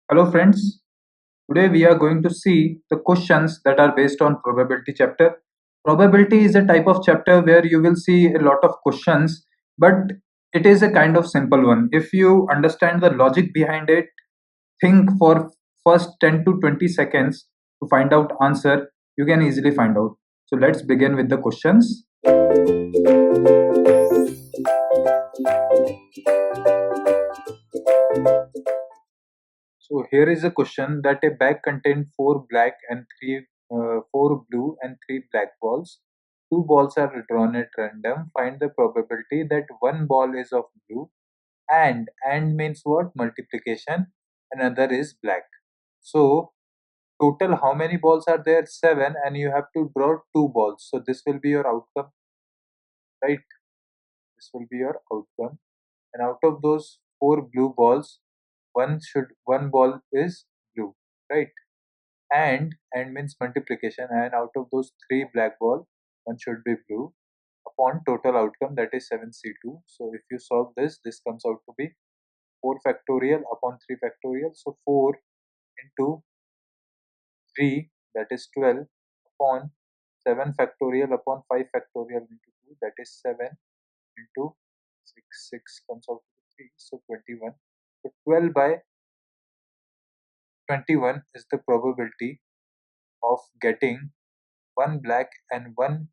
Hello friends, today we are going to see the questions that are based on probability chapter. Probability is a type of chapter where you will see a lot of questions, but it is a kind of simple one. If you understand the logic behind it, think for first 10 to 20 seconds to find out answer, you can easily find out. So let's begin with the questions. So here is a question that a bag contained four black and four blue and three black balls. Two balls are drawn at random. Find the probability that one ball is of blue and means what? Multiplication. Another is black. So total how many balls are there? Seven, and you have to draw two balls. So this will be your outcome, right? This will be your outcome. And out of those four blue balls, one ball is blue, right? And means multiplication, and out of those three black ball, one should be blue upon total outcome, that is 7c2. So if you solve this comes out to be 4 factorial upon 3 factorial. So 4 into 3, that is 12, upon 7 factorial upon 5 factorial into 2, that is 7 into 6 comes out to be 3, so 21. So 12 by 21 is the probability of getting one black and one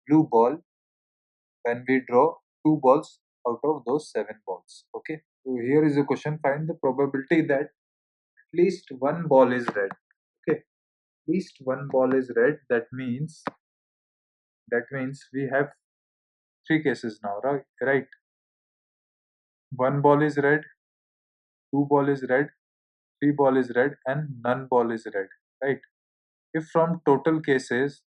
blue ball when we draw two balls out of those seven balls. Okay, so here is a question: find the probability that at least one ball is red. Okay, at least one ball is red. That means we have three cases now, right? Right. One ball is red, two ball is red, three ball is red, and none ball is red. Right. If from total cases,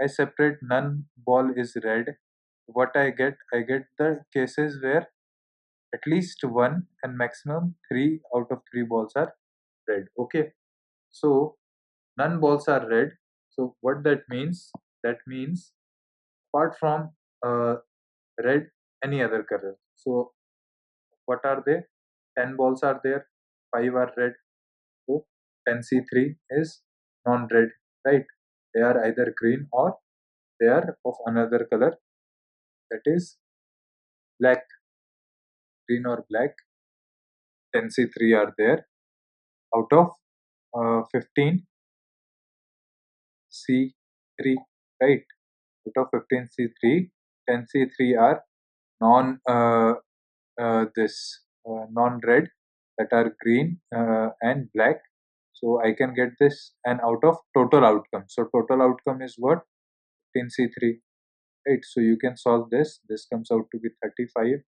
I separate none ball is red, what I get? I get the cases where at least one and maximum three out of three balls are red. Okay, so none balls are red. So what that means? That means apart from red, any other color. So what are they? 10 balls are there, 5 are red. So 10c3 is non-red, right? They are either green or they are of another color, that is black, green or black. 10c3 are there out of 15 C3, right? Out of 15 C3, 10 C3 are non this non-red, that are green and black. So I can get this, and out of total outcome. So total outcome is what? 15 C3, right? So you can solve this. This comes out to be 35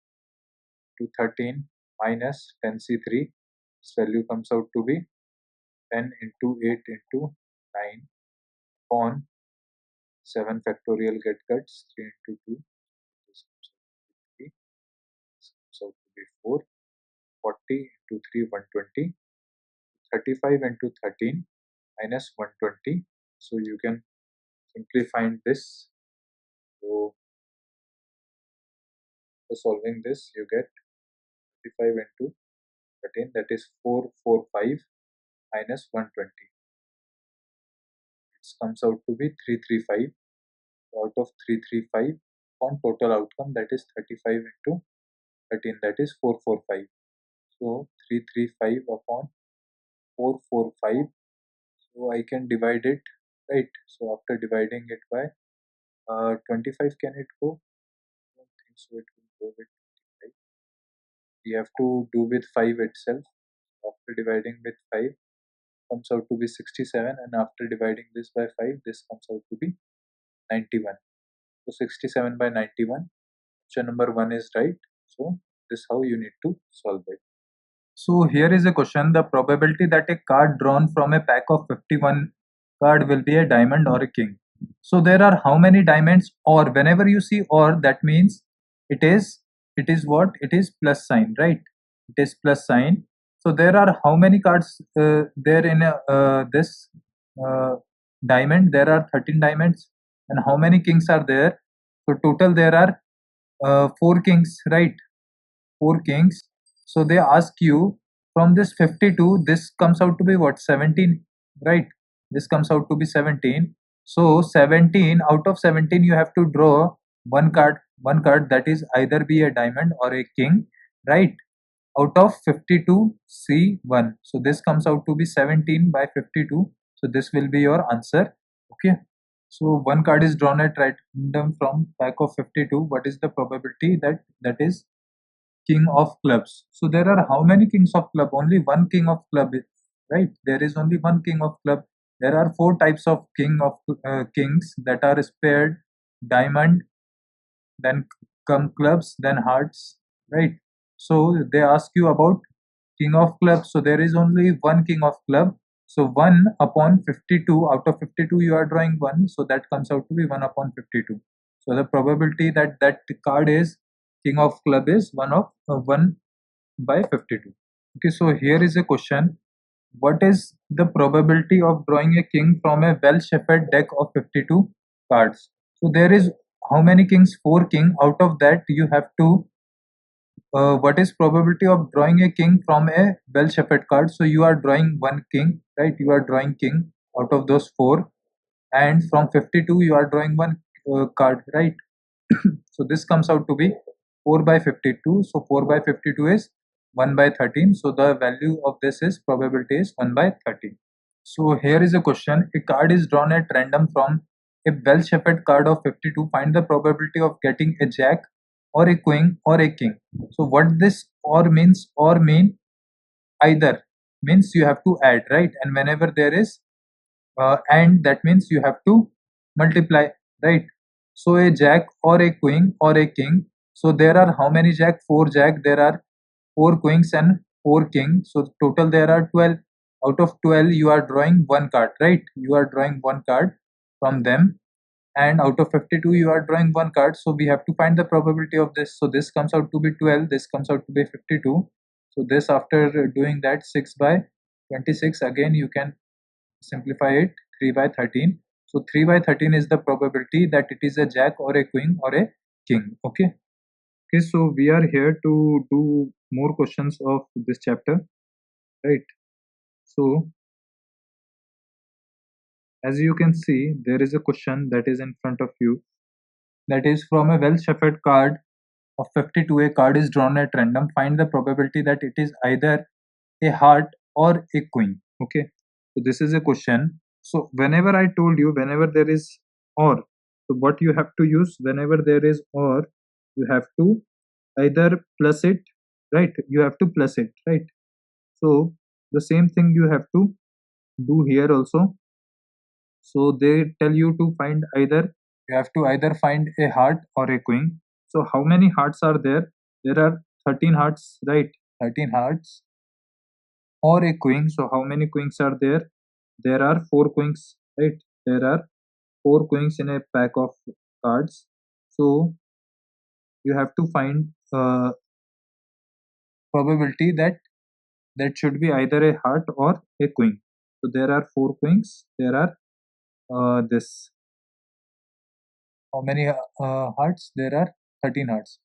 to 13 minus 10 C3. This value comes out to be 10 into 8 into 9 upon 7 factorial get cuts, 3 into 2, this comes out to be 3, this comes out to be 4, 40 into 3, 120, 35 into 13 minus 120. So you can simply find this. So for solving this, you get 35 into 13, that is 445 minus 120. It comes out to be 335. Out of 335 on total outcome, that is 35 into 13, that is 445. So 335 upon 445. So I can divide it, right? So after dividing it by 25, can it go? I don't think so. It will go with 25. We have to do with 5 itself. After dividing with 5, comes out to be 67, and after dividing this by 5, this comes out to be 91. So 67 by 91. Option number 1 is right. So this is how you need to solve it. So here is a question: the probability that a card drawn from a pack of 51 card will be a diamond or a king. So there are how many diamonds? Or whenever you see or, that means it is what? It is plus sign, right? It is plus sign. So there are how many cards there in this uh, diamond? There are 13 diamonds. And how many kings are there? So total there are 4 kings, right? 4 kings. So they ask you from this 52, this comes out to be what, 17, right? This comes out to be 17. So 17, out of 17 you have to draw one card that is either be a diamond or a king, right? Out of 52 C1. So this comes out to be 17 by 52. So this will be your answer. Okay. So one card is drawn at random from pack of 52. What is the probability that that is king of clubs? So there are how many kings of club? Only one king of club, right? There is only one king of club. There are four types of kings that are spared: diamond, then come clubs, then hearts, right? So they ask you about king of clubs. So there is only one king of club. So 1 upon 52, out of 52 you are drawing 1, so that comes out to be 1 upon 52. So the probability that that card is king of club is 1 by 52. Okay, so here is a question: what is the probability of drawing a king from a well shuffled deck of 52 cards? So there is how many kings? 4 king. Out of that you have to what is probability of drawing a king from a well shuffled card? So you are drawing one king, right? You are drawing king out of those 4, and from 52 you are drawing one card, right? So this comes out to be 4 by 52. So 4 by 52 is 1 by 13. So the value of this is probability is 1 by 13. So here is a question: a card is drawn at random from a well shuffled card of 52. Find the probability of getting a jack or a queen or a king. So what this or means, or mean either, means you have to add, right? And whenever there is and, that means you have to multiply, right? So a jack or a queen or a king. So there are how many jack? 4 jack. There are 4 queens and 4 king. So total there are 12. Out of 12 you are drawing one card, right? You are drawing one card from them, and out of 52 you are drawing one card. So we have to find the probability of this. So this comes out to be 12, this comes out to be 52. So this, after doing that, 6 by 26, again you can simplify it, 3 by 13. So 3 by 13 is the probability that it is a jack or a queen or a king. Okay. Okay, so we are here to do more questions of this chapter, right? So as you can see, there is a question that is in front of you, that is from a well shuffled card of 52. A card is drawn at random. Find the probability that it is either a heart or a queen. Okay, so this is a question. So whenever I told you, whenever there is or, so what you have to use, whenever there is or, you have to either plus it, right? You have to plus it, right? So the same thing you have to do here also. So they tell you to find either, you have to either find a heart or a queen. So how many hearts are there? There are 13 hearts, right? 13 hearts or a queen. So how many queens are there? There are 4 queens, right? There are 4 queens in a pack of cards. So you have to find probability that that should be either a heart or a queen. So there are 4 queens. There are this, how many hearts? There are 13 hearts.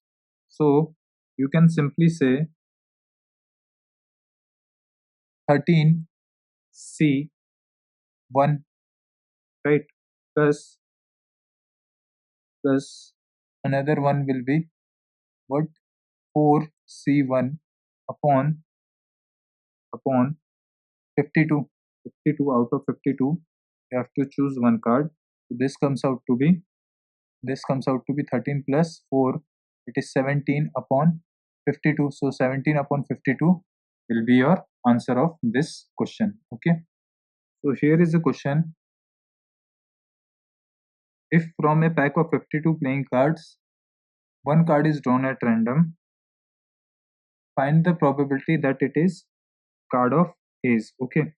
So you can simply say 13 C1, right? Plus another one will be what? 4 C1 upon 52. 52, out of 52 you have to choose one card. So this comes out to be 13 plus 4, it is 17 upon 52. So 17 upon 52 will be your answer of this question. Okay, so here is a question: if from a pack of 52 playing cards, one card is drawn at random, find the probability that it is card of ace. Okay,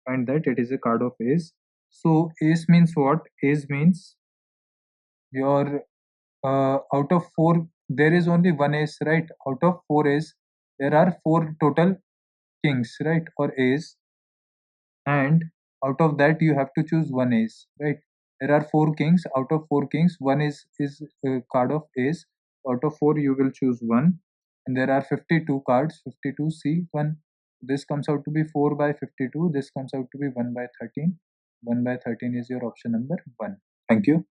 find that it is a card of ace. So ace means what? Ace means your out of 4 there is only one ace, right? Out of 4 ace there are 4 total kings, right, or ace, and out of that you have to choose one ace, right? There are 4 kings. Out of 4 kings, one is a card of ace. Out of 4 you will choose one, and there are 52 cards, 52C1. This comes out to be 4 by 52. This comes out to be 1 by 13. 1 by 13 is your option number 1. Thank you.